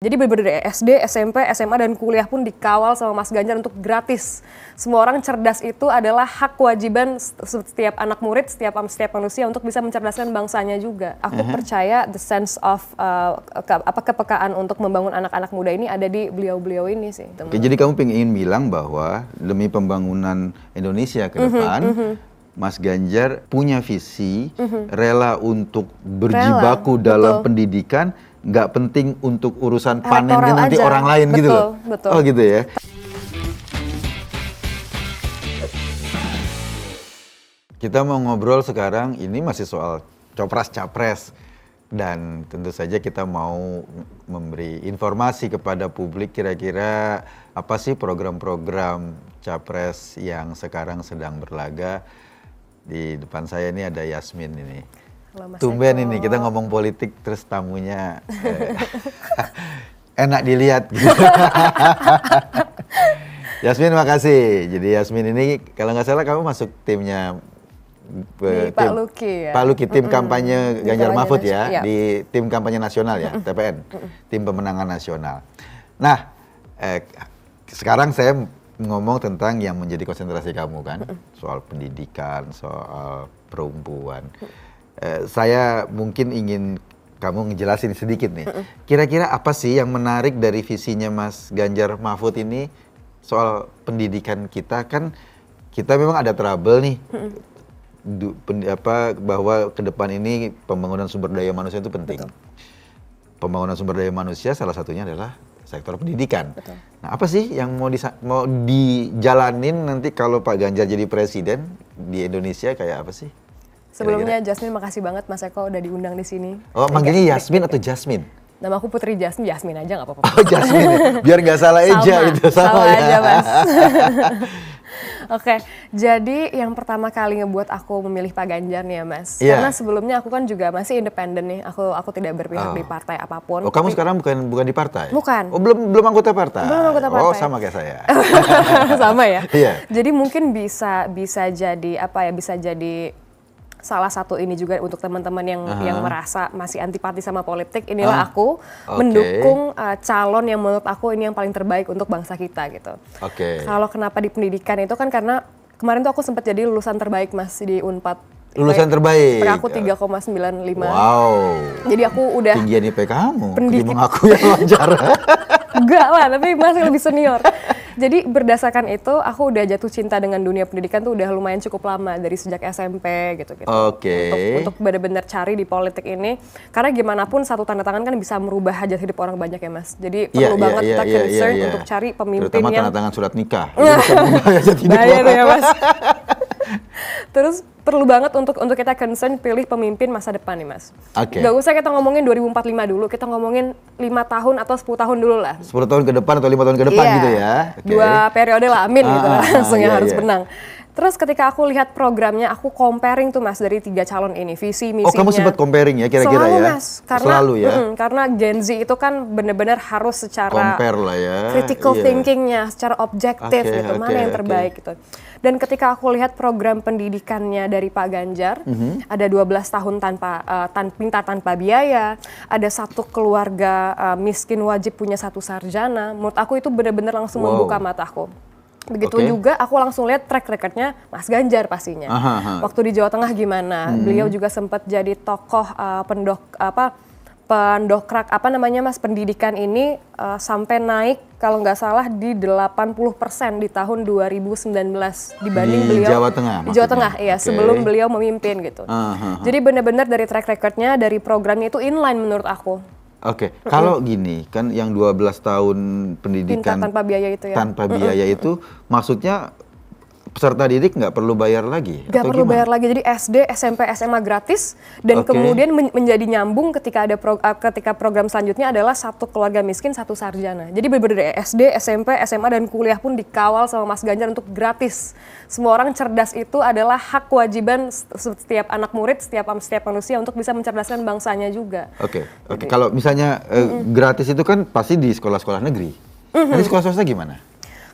Jadi bener-bener dari SD, SMP, SMA, dan kuliah pun dikawal sama Mas Ganjar untuk gratis. Semua orang cerdas itu adalah hak kewajiban setiap anak murid, setiap manusia untuk bisa mencerdaskan bangsanya juga. Aku percaya the sense of kepekaan untuk membangun anak-anak muda ini ada di beliau-beliau ini sih. Oke, jadi kamu ingin bilang bahwa demi pembangunan Indonesia ke depan, Mas Ganjar punya visi, rela untuk berjibaku dalam pendidikan, nggak penting untuk urusan panennya nanti orang lain, betul, gitu loh. Betul. Oh gitu ya. Kita mau ngobrol sekarang, ini masih soal copras-capres. Dan tentu saja kita mau memberi informasi kepada publik kira-kira apa sih program-program capres yang sekarang sedang berlaga. Di depan saya ini ada Yasmin ini. Tumben ini kita ngomong politik terus tamunya enak dilihat. Yasmin, makasih. Jadi Yasmin ini kalau nggak salah kamu masuk timnya Pak Luki ya. Pak Luki, tim kampanye Ganjar Mahfud ya, iya. di tim kampanye nasional ya, TPN, tim pemenangan nasional. Nah, sekarang saya ngomong tentang yang menjadi konsentrasi kamu kan, soal pendidikan, soal perempuan. Saya mungkin ingin kamu ngejelasin sedikit nih. Kira-kira apa sih yang menarik dari visinya Mas Ganjar Mahfud ini soal pendidikan kita? Kan kita memang ada trouble nih, bahwa ke depan ini pembangunan sumber daya manusia itu penting. Betul. Pembangunan sumber daya manusia salah satunya adalah sektor pendidikan. Betul. Nah, apa sih yang mau dijalanin nanti kalau Pak Ganjar jadi presiden di Indonesia, kayak apa sih? Sebelumnya Jasmine, makasih banget Mas Eko udah diundang di sini. Oh, manggilnya Yasmin atau Jasmine? Nama aku Putri Jasmine, Jasmine aja nggak apa-apa. Oh, Jasmine, biar nggak salah eja gitu, sama ya. Aja, Mas. Oke, jadi yang pertama kali ngebuat aku memilih Pak Ganjar nih ya, Mas. Karena sebelumnya aku kan juga masih independen nih. Aku tidak berpihak di partai apapun. Oh, kamu sekarang bukan di partai? Bukan. Oh, belum anggota partai. Belum anggota partai. Oh, sama kayak saya. Sama ya. Iya. Jadi mungkin bisa jadi apa ya? Bisa jadi salah satu ini juga untuk teman-teman yang merasa masih antipati sama politik. Inilah aku mendukung calon yang menurut aku ini yang paling terbaik untuk bangsa kita gitu. Kalau kenapa di pendidikan itu kan karena kemarin tuh aku sempat jadi lulusan terbaik Mas di Unpad. Lulusan terbaik? IPK aku 3,95. Wow. Jadi aku udah tinggian IPK kamu, ketimbang aku yang wajar. Enggak lah, tapi masih lebih senior. Jadi berdasarkan itu aku udah jatuh cinta dengan dunia pendidikan tuh udah lumayan cukup lama, dari sejak SMP gitu-gitu. Untuk benar-benar cari di politik ini, karena gimana pun satu tanda tangan kan bisa merubah hajat hidup orang banyak ya Mas. Jadi perlu banget kita concern untuk cari pemimpin terutama yang tanda tangan surat nikah. Bisa merubah hajat hidup orang. Ya, Mas. Terus perlu banget untuk kita concern pilih pemimpin masa depan nih Mas. Gak usah kita ngomongin 2045 dulu, kita ngomongin 5 tahun atau 10 tahun dulu lah. 10 tahun ke depan atau 5 tahun ke depan gitu ya. 2 periode lah, amin gitu lah, langsung harus menang. Terus ketika aku lihat programnya, aku comparing tuh Mas dari 3 calon ini, visi misinya. Oh, kamu sempat comparing ya kira-kira ya? Mas, selalu ya? Karena Gen Z itu kan benar-benar harus secara compare lah ya. Critical thinkingnya, secara objektif gitu, mana yang terbaik gitu. Dan ketika aku lihat program pendidikannya dari Pak Ganjar, ada 12 tahun tanpa biaya, ada satu keluarga miskin wajib punya 1 sarjana. Menurut aku itu benar-benar langsung membuka mataku. Begitu juga aku langsung lihat track recordnya Mas Ganjar pastinya. Waktu di Jawa Tengah gimana? Beliau juga sempat jadi tokoh pendokrak pendidikan ini sampai naik kalau nggak salah di 80% di tahun 2019 dibanding beliau Jawa Tengah. Di Jawa Tengah, iya, sebelum beliau memimpin gitu. Jadi benar-benar dari track recordnya, dari programnya itu inline menurut aku. Kalau gini kan yang 12 tahun pendidikan tanpa biaya itu ya. Tanpa biaya itu maksudnya peserta didik nggak perlu bayar lagi? Nggak perlu bayar lagi, jadi SD, SMP, SMA gratis, dan kemudian menjadi nyambung ketika ada ketika program selanjutnya adalah 1 keluarga miskin 1 sarjana. Jadi benar-benar dari SD, SMP, SMA, dan kuliah pun dikawal sama Mas Ganjar untuk gratis. Semua orang cerdas itu adalah hak kewajiban setiap anak murid, setiap manusia untuk bisa mencerdaskan bangsanya juga. Kalau misalnya gratis itu kan pasti di sekolah-sekolah negeri. Nanti sekolah swasta gimana?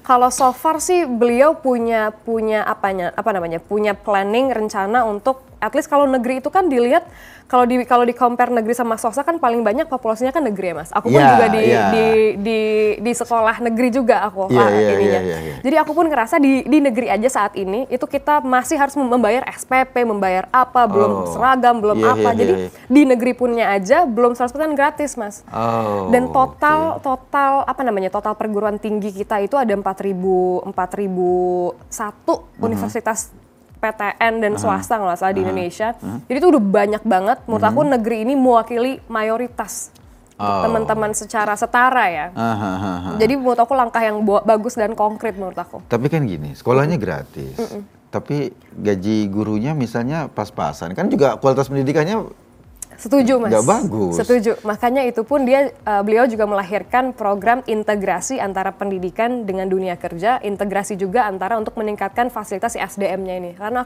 Kalau so far sih beliau punya planning rencana untuk at least kalau negeri itu kan dilihat kalau di compare negeri sama swasta kan paling banyak populasinya kan negeri ya Mas. Aku pun juga di sekolah negeri juga aku ininya. Jadi aku pun ngerasa di negeri aja saat ini itu kita masih harus membayar SPP, membayar apa, belum seragam, belum apa. Jadi di negeri punnya aja belum 100% gratis Mas. Dan total perguruan tinggi kita itu ada 4.001 universitas PTN dan swasta kalau nggak salah di Indonesia. Jadi itu udah banyak banget. Menurut aku negeri ini mewakili mayoritas teman-teman secara setara ya. Jadi menurut aku langkah yang bagus dan konkret menurut aku. Tapi kan gini, sekolahnya gratis. Tapi gaji gurunya misalnya pas-pasan. Kan juga kualitas pendidikannya setuju Mas. Nggak bagus. Setuju. Makanya itu pun beliau juga melahirkan program integrasi antara pendidikan dengan dunia kerja, integrasi juga antara untuk meningkatkan fasilitas SDM-nya ini. Karena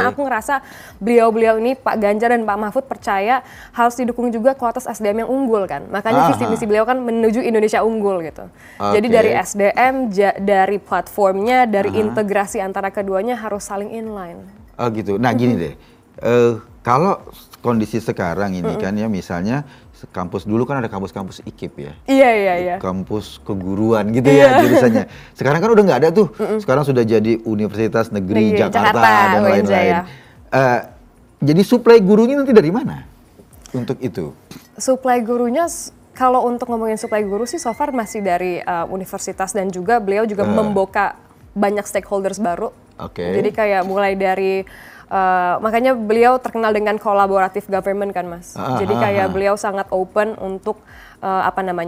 aku ngerasa beliau ini Pak Ganjar dan Pak Mahfud percaya harus didukung juga kualitas SDM yang unggul kan. Makanya visi misi beliau kan menuju Indonesia unggul gitu. Jadi dari SDM, dari platformnya, dari integrasi antara keduanya harus saling inline. Oh gitu. Nah gini deh. Kalau kondisi sekarang ini kan ya misalnya kampus dulu kan ada kampus-kampus IKIP ya. Iya. Kampus keguruan gitu ya jurusannya. Sekarang kan udah nggak ada tuh. Sekarang sudah jadi Universitas Negeri Jakarta dan lain-lain. Jadi suplai gurunya nanti dari mana untuk itu? Suplai gurunya kalau untuk ngomongin suplai guru sih so far masih dari universitas dan juga beliau juga membuka banyak stakeholders baru. Jadi kayak mulai dari makanya beliau terkenal dengan collaborative government kan Mas. Jadi kayak beliau sangat open untuk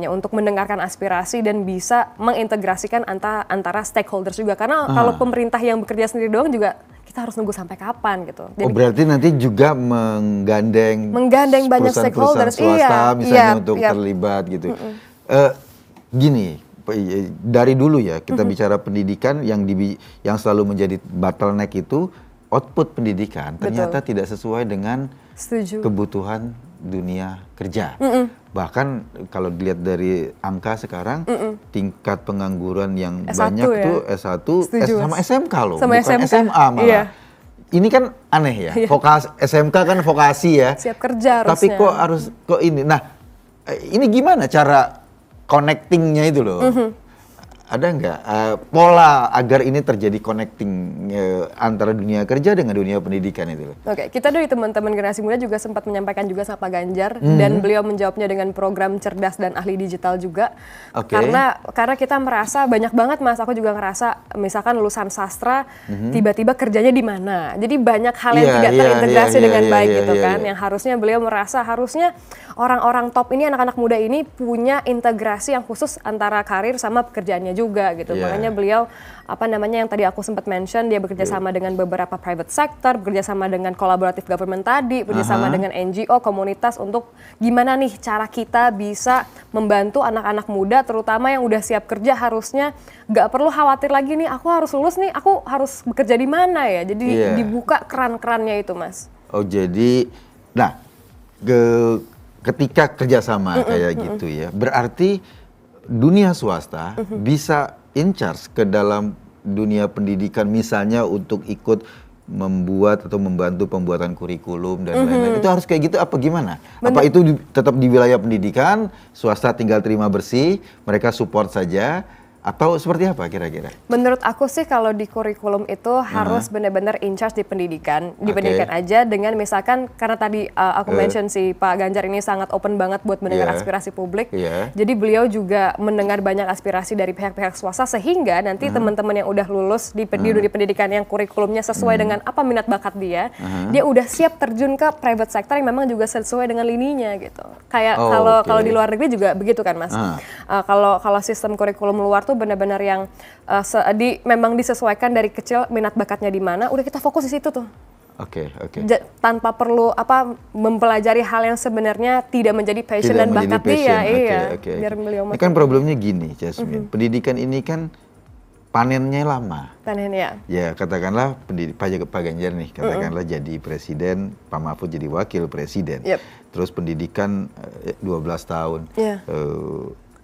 untuk mendengarkan aspirasi dan bisa mengintegrasikan antara stakeholders juga. Karena kalau pemerintah yang bekerja sendiri doang juga kita harus nunggu sampai kapan gitu. Jadi, berarti nanti juga menggandeng banyak stakeholders swasta misalnya untuk terlibat gitu. Gini, dari dulu ya kita bicara pendidikan yang selalu menjadi bottleneck itu output pendidikan ternyata tidak sesuai dengan kebutuhan dunia kerja. Bahkan kalau dilihat dari angka sekarang, tingkat pengangguran yang S1 banyak tuh S1 sama SMK loh, bukan SMA malah. Ini kan aneh ya, SMK kan vokasi ya. Siap kerja harusnya. Tapi kok ini. Nah, ini gimana cara connecting-nya itu loh? Ada nggak pola agar ini terjadi connecting antara dunia kerja dengan dunia pendidikan itu? Oke, kita dari teman-teman generasi muda juga sempat menyampaikan juga sama Pak Ganjar dan beliau menjawabnya dengan program cerdas dan ahli digital juga. Karena kita merasa banyak banget Mas, aku juga ngerasa misalkan lulusan sastra tiba-tiba kerjanya di mana. Jadi banyak hal yang tidak terintegrasi dengan baik gitu kan. Yang harusnya beliau merasa harusnya orang-orang top ini, anak-anak muda ini punya integrasi yang khusus antara karir sama pekerjaannya juga gitu. Makanya beliau yang tadi aku sempat mention, dia bekerja sama dengan beberapa private sector, bekerja sama dengan collaborative government tadi, bekerja sama dengan NGO, komunitas untuk gimana nih cara kita bisa membantu anak-anak muda terutama yang udah siap kerja harusnya nggak perlu khawatir lagi nih aku harus lulus nih, aku harus bekerja di mana ya. Jadi dibuka keran-kerannya itu Mas. Oh jadi, nah ketika kerjasama kayak gitu ya, berarti dunia swasta bisa in charge ke dalam dunia pendidikan misalnya untuk ikut membuat atau membantu pembuatan kurikulum dan lain-lain. Itu harus kayak gitu apa gimana? Apa itu tetap di wilayah pendidikan, swasta tinggal terima bersih, mereka support saja? Atau seperti apa kira-kira? Menurut aku sih kalau di kurikulum itu harus benar-benar in charge di pendidikan aja dengan misalkan karena tadi aku mention si Pak Ganjar ini sangat open banget buat mendengar aspirasi publik. Jadi beliau juga mendengar banyak aspirasi dari pihak-pihak swasta sehingga nanti teman-teman yang udah lulus di pendidikan yang kurikulumnya sesuai dengan apa minat bakat dia, dia udah siap terjun ke private sector yang memang juga sesuai dengan lininya gitu. Kayak kalau di luar negeri juga begitu kan Mas. Kalau sistem kurikulum luar tuh benar-benar yang memang disesuaikan dari kecil minat bakatnya di mana, udah kita fokus di situ tuh. Tanpa perlu mempelajari hal yang sebenarnya tidak menjadi passion dan bakat dia. Biar beliau ini kan problemnya gini, Jasmine. Pendidikan ini kan panennya lama. Ya katakanlah Pak Ganjar nih, katakanlah jadi presiden, Pak Mahfud jadi wakil presiden. Terus pendidikan 12 tahun.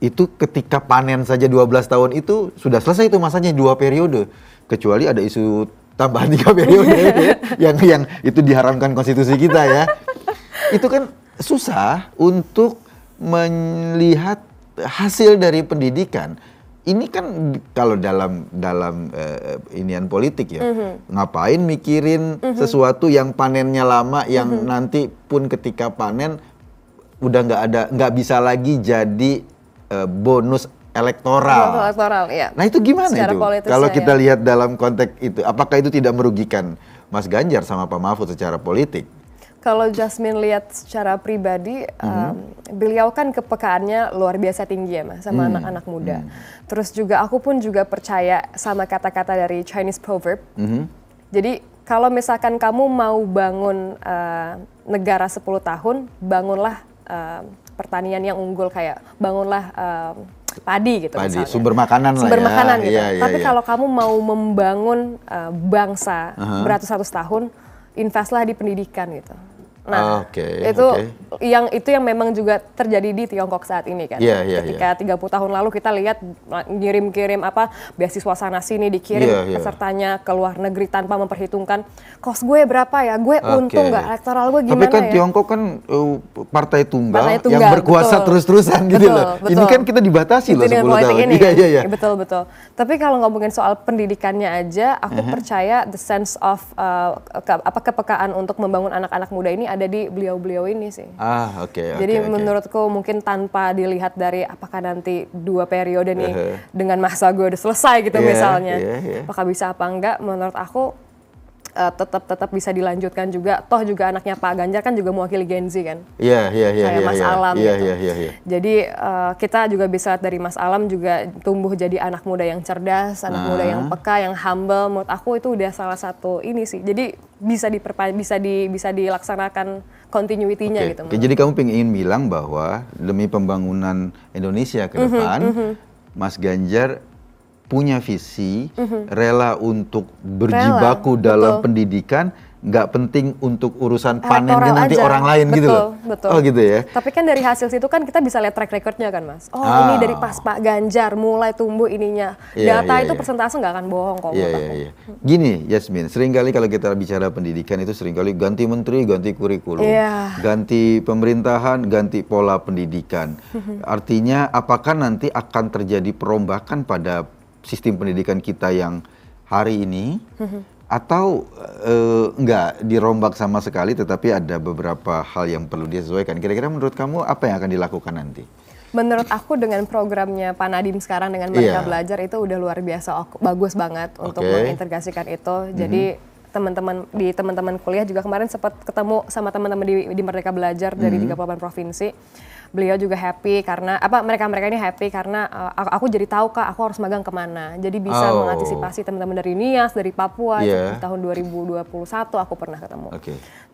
Itu ketika panen saja 12 tahun itu sudah selesai itu masanya 2 periode. Kecuali ada isu tambahan 3 periode ya, yang itu diharamkan konstitusi kita ya. Itu kan susah untuk melihat hasil dari pendidikan. Ini kan kalau dalam inian politik ya, ngapain mikirin sesuatu yang panennya lama, yang nanti pun ketika panen udah nggak bisa lagi jadi bonus elektoral. Ya. Nah itu gimana secara itu? politisnya, Kalau kita ya. lihat dalam konteks itu, apakah itu tidak merugikan Mas Ganjar sama Pak Mahfud secara politik? Kalau Jasmine lihat secara pribadi, beliau kan kepekaannya luar biasa tinggi ya Mas, sama anak-anak muda. Terus juga aku pun juga percaya sama kata-kata dari Chinese proverb. Jadi kalau misalkan kamu mau bangun negara 10 tahun, bangunlah pertanian yang unggul, kayak bangunlah padi gitu Padi, misalnya. sumber makanan lah Sumber ya. makanan gitu. Iya, Tapi iya. kalau kamu mau membangun bangsa beratus-ratus tahun, investlah di pendidikan gitu. Nah, itu yang memang juga terjadi di Tiongkok saat ini kan. Ketika 30 tahun lalu kita lihat ngirim-kirim beasiswa sana sini, dikirim pesertanya ke luar negeri tanpa memperhitungkan kos gue berapa ya, gue untung nggak, elektoral gue gimana. Tapi kan ya? Tiongkok kan partai tunggal yang tunggal, berkuasa betul. terus-terusan gitu loh. Betul. Ini kan kita dibatasi loh 10 tahun. Ini, Iya. Betul. Tapi kalau ngomongin soal pendidikannya aja, aku percaya the sense of kepekaan untuk membangun anak-anak muda ini ada di beliau-beliau ini sih. Jadi menurutku mungkin tanpa dilihat dari apakah nanti 2 periode nih dengan masa gue udah selesai gitu misalnya, apakah bisa apa enggak, menurut aku tetap bisa dilanjutkan juga. Toh juga anaknya Pak Ganjar kan juga mewakili Gen Z kan. Kayak Mas Alam gitu. Jadi kita juga bisa lihat dari Mas Alam juga tumbuh jadi anak muda yang cerdas, anak muda yang peka, yang humble. Menurut aku itu udah salah satu ini sih. Jadi bisa dilaksanakan continuity-nya gitu. Jadi kamu ingin bilang bahwa demi pembangunan Indonesia ke depan, Mas Ganjar punya visi, rela untuk berjibaku dalam pendidikan, nggak penting untuk urusan panennya nanti orang lain gitu loh. Betul. Oh gitu ya. Tapi kan dari hasil situ kan kita bisa lihat track record-nya kan Mas. Ini dari pas Pak Ganjar mulai tumbuh ininya. Data itu persentase nggak akan bohong kok. Iya. Gini Yasmin, seringkali kalau kita bicara pendidikan itu seringkali ganti menteri, ganti kurikulum, ganti pemerintahan, ganti pola pendidikan. Artinya apakah nanti akan terjadi perombakan pada sistem pendidikan kita yang hari ini, atau enggak dirombak sama sekali, tetapi ada beberapa hal yang perlu disesuaikan. Kira-kira menurut kamu apa yang akan dilakukan nanti? Menurut aku dengan programnya Pak Nadiem sekarang dengan Merdeka Belajar itu udah luar biasa, bagus banget untuk mengintegrasikan itu. Jadi teman-teman kuliah juga kemarin sempat ketemu sama teman-teman di Merdeka Belajar dari 38 provinsi. Beliau juga happy karena mereka ini happy karena aku jadi tahu Kak aku harus magang kemana, jadi bisa mengantisipasi teman-teman dari Nias, dari Papua. Di tahun 2021 aku pernah ketemu.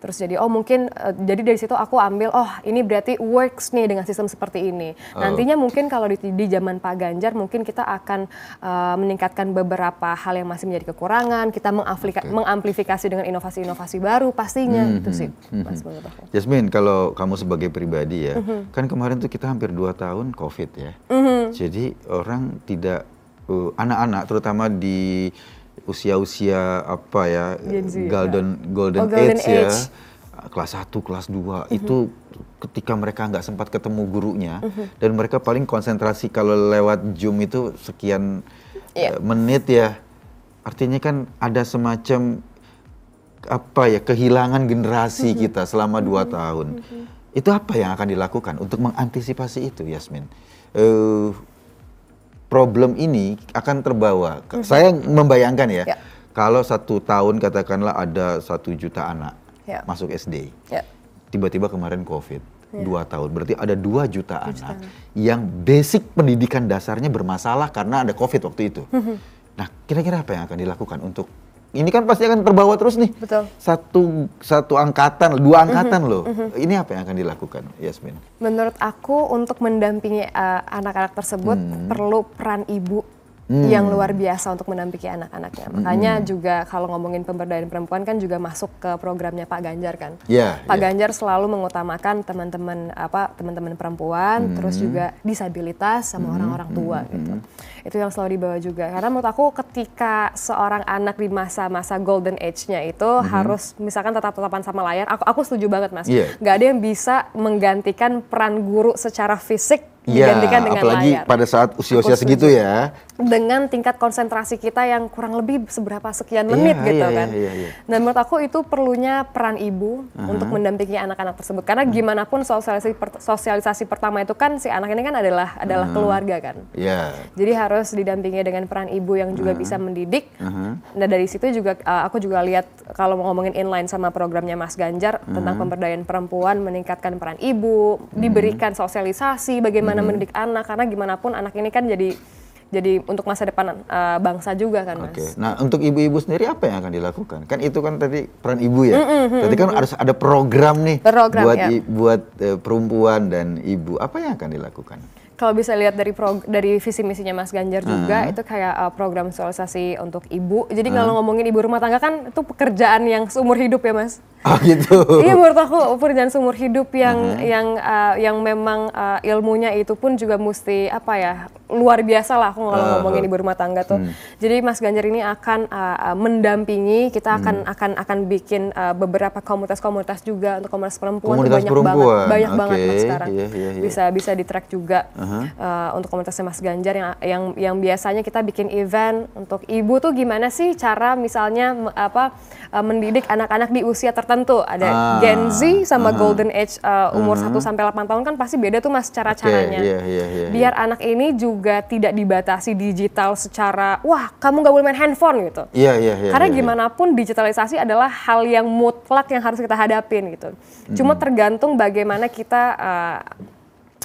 Terus jadi mungkin jadi dari situ aku ambil ini berarti works nih dengan sistem seperti ini. Nantinya mungkin kalau di zaman Pak Ganjar mungkin kita akan meningkatkan beberapa hal yang masih menjadi kekurangan, kita mengamplifikasi dengan inovasi-inovasi baru pastinya. Itu sih Mas menurut aku. Jasmine, kalau kamu sebagai pribadi ya, kan kemarin tuh kita hampir 2 tahun COVID ya. Jadi orang tidak, anak-anak terutama di usia-usia golden age ya, kelas 1, kelas 2, itu ketika mereka nggak sempat ketemu gurunya, dan mereka paling konsentrasi kalau lewat Zoom itu sekian menit ya, artinya kan ada semacam kehilangan generasi kita selama 2 tahun. Itu apa yang akan dilakukan untuk mengantisipasi itu, Yasmin? Problem ini akan terbawa. Saya membayangkan ya, kalau 1 tahun katakanlah ada 1 juta anak masuk SD, tiba-tiba kemarin COVID, 2 tahun, berarti ada 2 juta anak yang basic pendidikan dasarnya bermasalah karena ada COVID waktu itu. Nah, kira-kira apa yang akan dilakukan untuk ini kan pasti akan terbawa terus nih. Betul. Satu angkatan, 2 angkatan loh. Ini apa yang akan dilakukan, Yasmin? Menurut aku untuk mendampingi anak-anak tersebut perlu peran ibu yang luar biasa untuk mendampingi anak-anaknya. Makanya juga kalau ngomongin pemberdayaan perempuan kan juga masuk ke programnya Pak Ganjar kan. Pak Ganjar selalu mengutamakan teman-teman perempuan, terus juga disabilitas sama orang-orang tua gitu. Itu yang selalu dibawa juga. Karena menurut aku ketika seorang anak di masa-masa golden age-nya itu harus misalkan tetap-tetapan sama layar, aku setuju banget Mas. Gak ada yang bisa menggantikan peran guru secara fisik digantikan dengan apalagi layar. Pada saat usia-usia segitu ya. Dengan tingkat konsentrasi kita yang kurang lebih seberapa sekian menit gitu kan. Nah menurut aku itu perlunya peran ibu untuk mendampingi anak-anak tersebut. Karena gimana pun sosialisasi pertama itu kan si anak ini kan adalah keluarga kan. Jadi harus didampingi dengan peran ibu yang juga bisa mendidik. Nah dari situ juga aku juga lihat kalau mau ngomongin inline sama programnya Mas Ganjar tentang pemberdayaan perempuan, meningkatkan peran ibu, diberikan sosialisasi bagaimana mendidik anak, karena gimana pun anak ini kan jadi untuk masa depan bangsa juga kan Mas. Nah untuk ibu-ibu sendiri apa yang akan dilakukan? Kan itu kan tadi peran ibu ya. Berarti kan harus ada program nih buat perempuan dan ibu. Apa yang akan dilakukan? Kalau bisa lihat dari visi misinya Mas Ganjar juga itu kayak program sosialisasi untuk ibu. Jadi kalau ngomongin ibu rumah tangga kan itu pekerjaan yang seumur hidup ya Mas. Oh gitu. Iya menurut aku pekerjaan seumur hidup yang memang ilmunya itu pun juga mesti luar biasa lah aku kalau ngomongin ibu rumah tangga tuh. Jadi Mas Ganjar ini akan mendampingi, kita akan bikin beberapa komunitas-komunitas juga untuk komunitas perempuan. Banyak banget Mas sekarang. Bisa di track juga untuk komunitasnya Mas Ganjar yang biasanya kita bikin event untuk ibu tuh gimana sih cara misalnya mendidik anak-anak di usia tertentu. Ada Gen Z sama Golden Age umur 1-8 tahun kan pasti beda tuh Mas cara-caranya. Biar anak ini juga tidak dibatasi digital secara wah kamu nggak boleh main handphone gitu. Karena gimana pun digitalisasi adalah hal yang mutlak yang harus kita hadapin gitu. Cuma tergantung bagaimana kita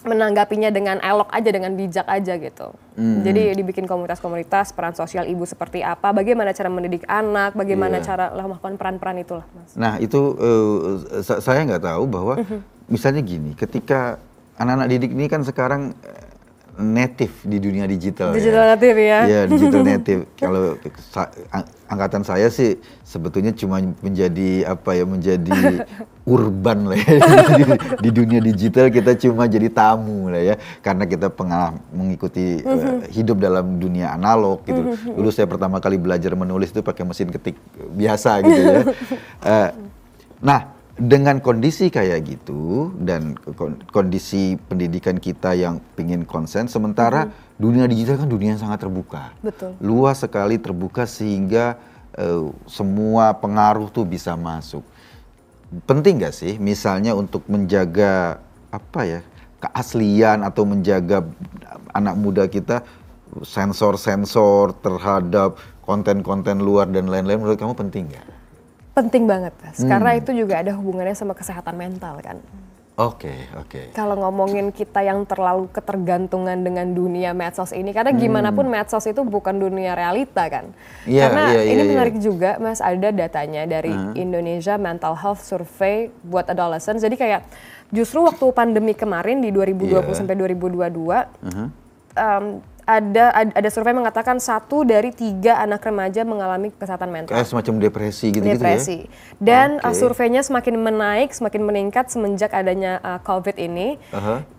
menanggapinya dengan elok aja, dengan bijak aja gitu. Jadi dibikin komunitas-komunitas, peran sosial ibu seperti apa, bagaimana cara mendidik anak, bagaimana cara melakukan peran-peran itulah Mas. Nah itu saya nggak tahu bahwa misalnya gini, ketika anak-anak didik ini kan sekarang native di dunia digital native ya. Iya, digital native. Kalau angkatan saya sih sebetulnya cuma menjadi menjadi urban lah ya. Di dunia digital kita cuma jadi tamu lah ya, karena kita mengikuti hidup dalam dunia analog gitu. Dulu saya pertama kali belajar menulis itu pakai mesin ketik biasa gitu ya. Nah, dengan kondisi kayak gitu dan kondisi pendidikan kita yang pingin konsen, sementara dunia digital kan dunia yang sangat terbuka. Betul. Luas sekali terbuka sehingga semua pengaruh tuh bisa masuk. Penting nggak sih misalnya untuk menjaga keaslian atau menjaga anak muda kita sensor-sensor terhadap konten-konten luar dan lain-lain, menurut kamu penting nggak? Penting banget Mas, karena itu juga ada hubungannya sama kesehatan mental kan. Oke. Kalau ngomongin kita yang terlalu ketergantungan dengan dunia medsos ini, karena gimana pun medsos itu bukan dunia realita kan. Karena ini menarik juga Mas, ada datanya dari Indonesia Mental Health Survey buat adolescents. Jadi kayak justru waktu pandemi kemarin di 2020 sampai 2022, ada survei mengatakan 1 dari 3 anak remaja mengalami kesehatan mental. Semacam depresi gitu ya? Dan surveinya semakin meningkat semenjak adanya COVID ini.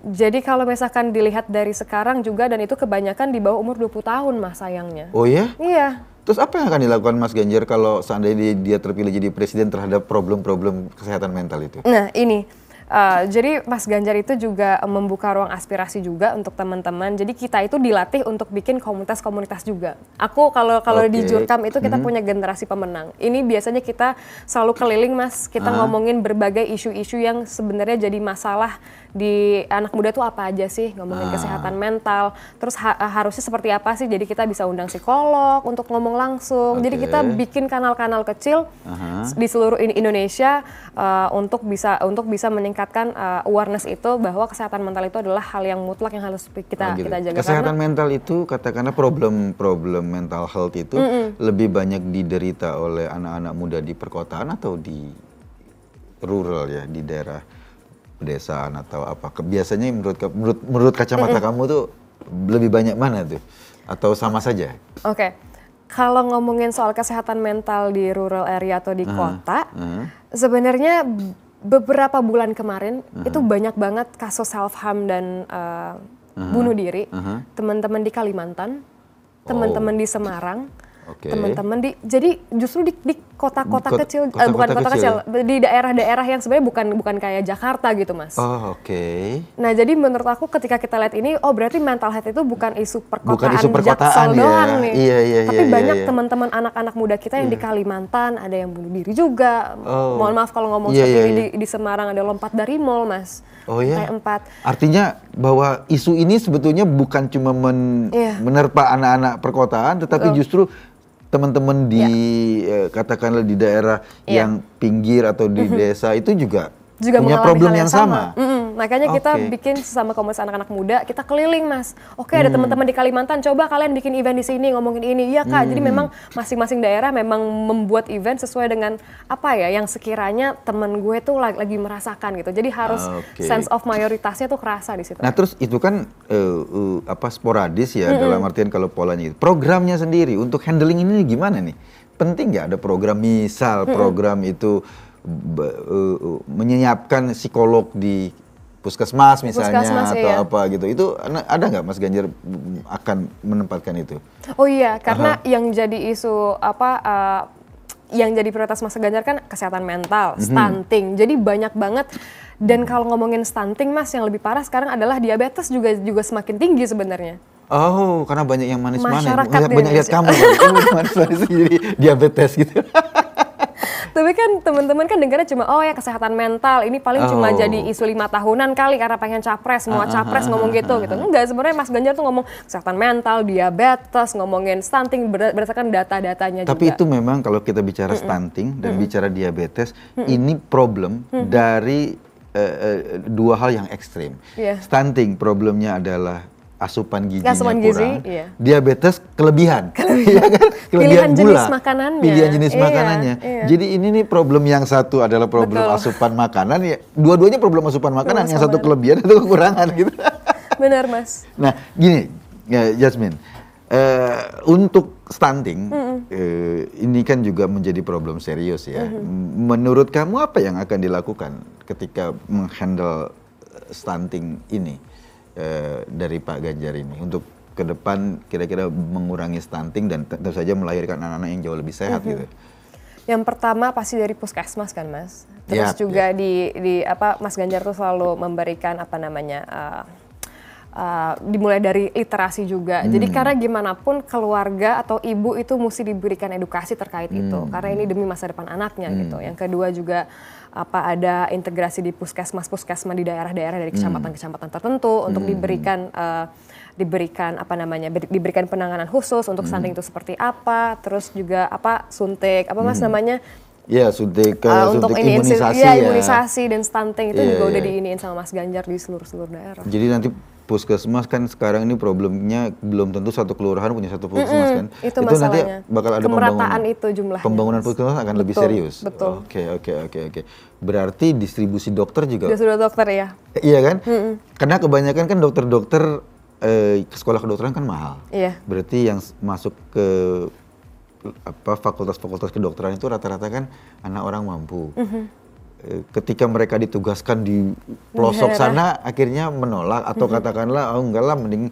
Jadi kalau misalkan dilihat dari sekarang juga, dan itu kebanyakan di bawah umur 20 tahun Mas sayangnya. Oh ya? Iya. Terus apa yang akan dilakukan Mas Ganjar kalau seandainya dia terpilih jadi presiden terhadap problem-problem kesehatan mental itu? Nah ini. Jadi Mas Ganjar itu juga membuka ruang aspirasi juga untuk teman-teman. Jadi kita itu dilatih untuk bikin komunitas-komunitas juga. Aku kalau di Jurkam itu kita punya generasi pemenang. Ini biasanya kita selalu keliling Mas, kita ngomongin berbagai isu-isu yang sebenarnya jadi masalah di anak muda tuh apa aja sih, ngomongin kesehatan mental. Terus harusnya seperti apa sih? Jadi kita bisa undang psikolog untuk ngomong langsung. Jadi kita bikin kanal-kanal kecil di seluruh Indonesia untuk bisa meningkatkan awareness itu bahwa kesehatan mental itu adalah hal yang mutlak yang harus kita jaga. Kesehatan mental itu katakanlah problem mental health itu lebih banyak diderita oleh anak-anak muda di perkotaan atau di rural ya, di daerah pedesaan atau apa? Biasanya menurut kacamata kamu tuh lebih banyak mana tuh? Atau sama saja? Oke. Kalau ngomongin soal kesehatan mental di rural area atau di kota, sebenarnya beberapa bulan kemarin itu banyak banget kasus self harm dan bunuh diri. Teman-teman di Kalimantan, teman-teman di Semarang, teman-teman jadi justru di kota-kota kecil, bukan kota kecil, di daerah-daerah yang sebenarnya bukan kayak Jakarta gitu, Mas. Nah, jadi menurut aku ketika kita lihat ini, berarti mental health itu bukan isu perkotaan Jaksel doang nih. Tapi banyak teman-teman anak-anak muda kita yang di Kalimantan ada yang bunuh diri juga. Mohon maaf kalau ngomong seperti ini, di Semarang ada lompat dari mall, Mas. Lantai 4. Artinya bahwa isu ini sebetulnya bukan cuma menerpa anak-anak perkotaan, tetapi justru teman-teman di katakanlah di daerah yang pinggir atau di desa itu juga punya problem yang sama. Makanya kita bikin sesama komunitas anak-anak muda, kita keliling, Mas. Ada teman-teman di Kalimantan, coba kalian bikin event di sini ngomongin ini. Iya, Kak. Jadi memang masing-masing daerah memang membuat event sesuai dengan apa ya yang sekiranya teman gue tuh lagi merasakan gitu. Jadi harus sense of mayoritasnya tuh kerasa di situ. Nah, terus itu kan sporadis ya, dalam artian kalau polanya itu. Programnya sendiri untuk handling ini gimana nih? Penting nggak ada program, misal program itu menyiapkan psikolog di puskesmas misalnya atau apa gitu, itu ada nggak Mas Ganjar akan menempatkan itu? Karena yang jadi isu yang jadi prioritas Mas Ganjar kan kesehatan mental, stunting, jadi banyak banget. Dan kalau ngomongin stunting, Mas, yang lebih parah sekarang adalah diabetes juga semakin tinggi sebenarnya. Karena banyak yang manis-manis, banyak lihat kamu manis-manis jadi diabetes gitu. Tapi kan teman-teman kan dengarnya cuma kesehatan mental ini paling cuma jadi isu 5 tahunan kali karena pengen capres, semua capres ngomong gitu. Enggak, sebenarnya Mas Ganjar tuh ngomong kesehatan mental, diabetes, ngomongin stunting berdasarkan data-datanya juga. Tapi itu memang kalau kita bicara stunting dan bicara diabetes, ini problem dari dua hal yang ekstrim. Stunting problemnya adalah asupan gizinya kurang, diabetes kelebihan. Ya kan? Pilihan jenis makanannya. Pilihan jenis makanannya. Jadi ini nih problem yang satu adalah problem asupan makanan, ya dua-duanya problem asupan makanan, yang satu kelebihan, satu kekurangan gitu. Benar, Mas. Nah, gini, Jasmine, untuk stunting ini kan juga menjadi problem serius ya. Menurut kamu apa yang akan dilakukan ketika menghandle stunting ini dari Pak Ganjar ini untuk ke depan kira-kira mengurangi stunting dan tentu saja melahirkan anak-anak yang jauh lebih sehat gitu? Yang pertama pasti dari puskesmas kan, Mas. Terus juga di Mas Ganjar tuh selalu memberikan dimulai dari literasi juga. Jadi karena gimana pun keluarga atau ibu itu mesti diberikan edukasi terkait itu. Karena ini demi masa depan anaknya gitu. Yang kedua juga ada integrasi di puskesmas di daerah-daerah dari kecamatan-kecamatan tertentu untuk diberikan penanganan khusus untuk stunting itu seperti apa. Terus juga suntik Mas namanya? Ya, suntik untuk imunisasi imunisasi dan stunting itu juga udah diiniin sama Mas Ganjar di seluruh daerah. Jadi nanti puskesmas kan sekarang ini problemnya belum tentu satu kelurahan punya satu puskesmas kan. Itu masalahnya. Nanti bakal ada kemerataan itu jumlahnya. Pembangunan puskesmas akan lebih serius. Betul. Oke. Berarti distribusi dokter juga. Distribusi dokter ya. Iya kan? Karena kebanyakan kan dokter-dokter sekolah kedokteran kan mahal. Iya. Berarti yang masuk ke fakultas-fakultas kedokteran itu rata-rata kan anak orang mampu. Ketika mereka ditugaskan di pelosok sana akhirnya menolak atau katakanlah enggak lah mending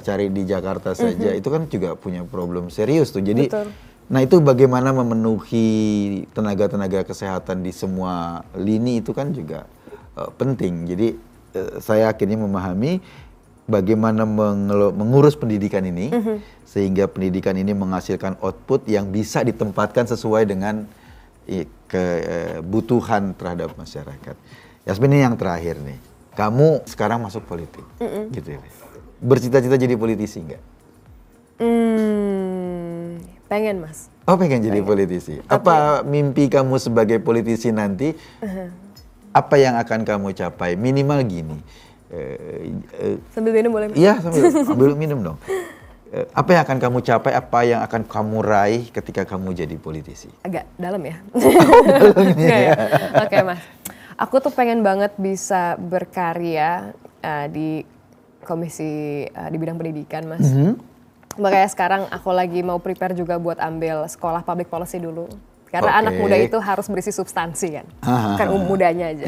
cari di Jakarta saja. Itu kan juga punya problem serius tuh. Jadi nah itu bagaimana memenuhi tenaga-tenaga kesehatan di semua lini itu kan juga penting. Jadi saya akhirnya memahami bagaimana mengurus pendidikan ini sehingga pendidikan ini menghasilkan output yang bisa ditempatkan sesuai dengan kebutuhan terhadap masyarakat. Yasmin, ini yang terakhir nih. Kamu sekarang masuk politik, gitu ya. Bercita-cita jadi politisi nggak? Pengen, Mas. Pengen jadi politisi. Apa mimpi kamu sebagai politisi nanti? Apa yang akan kamu capai? Minimal gini. Sambil minum boleh? Iya, sambil minum dong. Apa yang akan kamu capai, apa yang akan kamu raih ketika kamu jadi politisi? Agak dalam ya? Ya. Oke, Mas. Aku tuh pengen banget bisa berkarya di komisi di bidang pendidikan, Mas. Makanya sekarang aku lagi mau prepare juga buat ambil sekolah public policy dulu. Karena anak muda itu harus berisi substansi kan, bukan mudanya aja.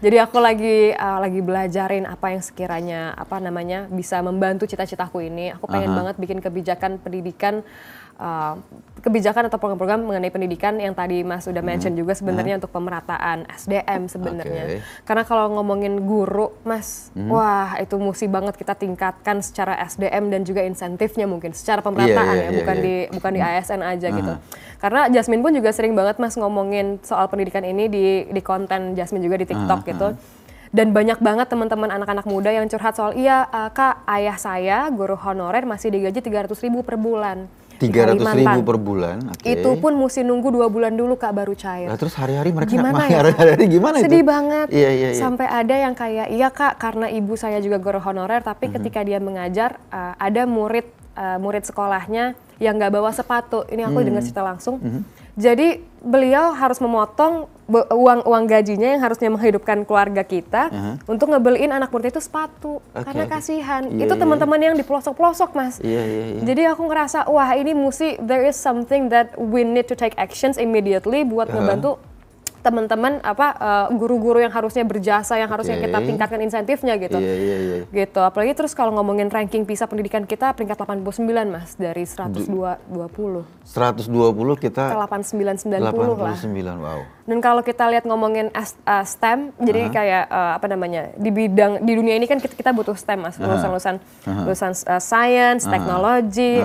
Jadi aku lagi belajarin apa yang sekiranya bisa membantu cita-citaku ini. Aku pengen banget bikin kebijakan pendidikan, kebijakan atau program-program mengenai pendidikan yang tadi Mas udah mention juga sebenarnya untuk pemerataan SDM sebenarnya. Karena kalau ngomongin guru, Mas, wah itu mesti banget kita tingkatkan secara SDM dan juga insentifnya mungkin secara pemerataan bukan di ASN aja gitu. Karena Jasmine pun juga sering banget Mas ngomongin soal pendidikan ini di konten Jasmine juga di TikTok gitu. Dan banyak banget teman-teman anak-anak muda yang curhat soal, Kak, ayah saya guru honorer masih digaji 300.000 per bulan. 300.000 per bulan? Itu pun mesti nunggu 2 bulan dulu Kak baru cair. Nah, terus hari-hari mereka gimana gimana itu? Sedih banget. Iya. Sampai ada yang kayak, iya Kak, karena ibu saya juga guru honorer, tapi ketika dia mengajar, ada murid sekolahnya yang nggak bawa sepatu. Ini aku dengar cerita langsung. Jadi beliau harus memotong uang gajinya yang harusnya menghidupkan keluarga kita untuk ngebeliin anak murid itu sepatu. Karena kasihan. Itu teman-teman yang di pelosok-pelosok, Mas. Jadi aku ngerasa, wah ini there is something that we need to take actions immediately buat ngebantu teman-teman guru-guru yang harusnya berjasa, yang harusnya kita tingkatkan insentifnya gitu. Gitu. Apalagi terus kalau ngomongin ranking PISA pendidikan kita peringkat 89 Mas dari 120. 120 kita ke 89 lah. Wow. Dan kalau kita lihat ngomongin STEM, jadi kayak di dunia ini kan kita butuh STEM Mas, lulusan science, teknologi,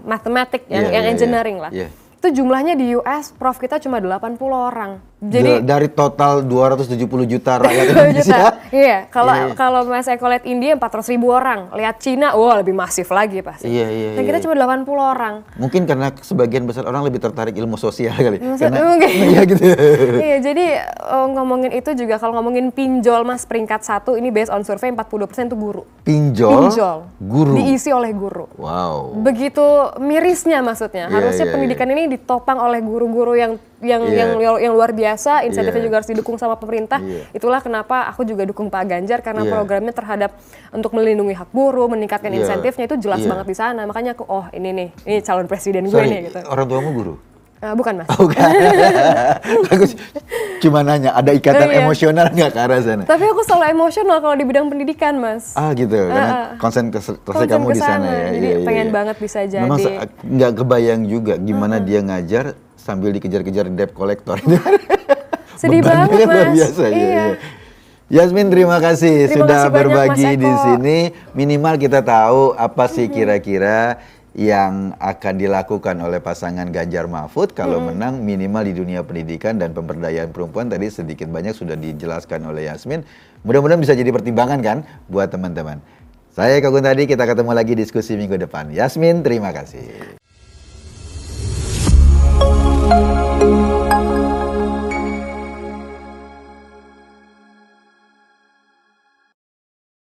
matematik, yang engineering lah. Itu jumlahnya di US, prof kita cuma 80 orang. Jadi dari total 270 juta rakyat Indonesia. Iya, kalau Mas Eko lihat India 400.000 orang, lihat Cina, lebih masif lagi pasti. Dan kita cuma 80 orang. Mungkin karena sebagian besar orang lebih tertarik ilmu sosial kali. Iya gitu. Iya, jadi ngomongin itu juga kalau ngomongin pinjol Mas peringkat 1 ini based on survei 40% itu guru. Pinjol? Guru. Diisi oleh guru. Wow. Begitu mirisnya maksudnya. Harusnya pendidikan ini ditopang oleh guru-guru yang luar biasa, insentifnya juga harus didukung sama pemerintah. Itulah kenapa aku juga dukung Pak Ganjar karena programnya terhadap untuk melindungi hak buruh, meningkatkan insentifnya itu jelas banget di sana. Makanya aku ini calon presiden gue nih gitu. Orang tuamu guru? Bukan Mas. Bukan. Aku cuma nanya, ada ikatan emosional nggak ke arah sana? Tapi aku selalu emosional kalau di bidang pendidikan Mas. Gitu, karena konsen kamu di sana ya. Jadi pengen banget bisa jadi. Memang nggak kebayang juga gimana dia ngajar sambil dikejar-kejar debt collector. Sedih banget Mas. Luar biasa, iya. Yasmin, terima kasih sudah berbagi di sini. Minimal kita tahu apa sih kira-kira yang akan dilakukan oleh pasangan Ganjar Mahfud kalau menang, minimal di dunia pendidikan dan pemberdayaan perempuan. Tadi sedikit banyak sudah dijelaskan oleh Yasmin. Mudah-mudahan bisa jadi pertimbangan kan buat teman-teman. Saya Eko Kuntadi, kita ketemu lagi diskusi minggu depan. Yasmin, terima kasih.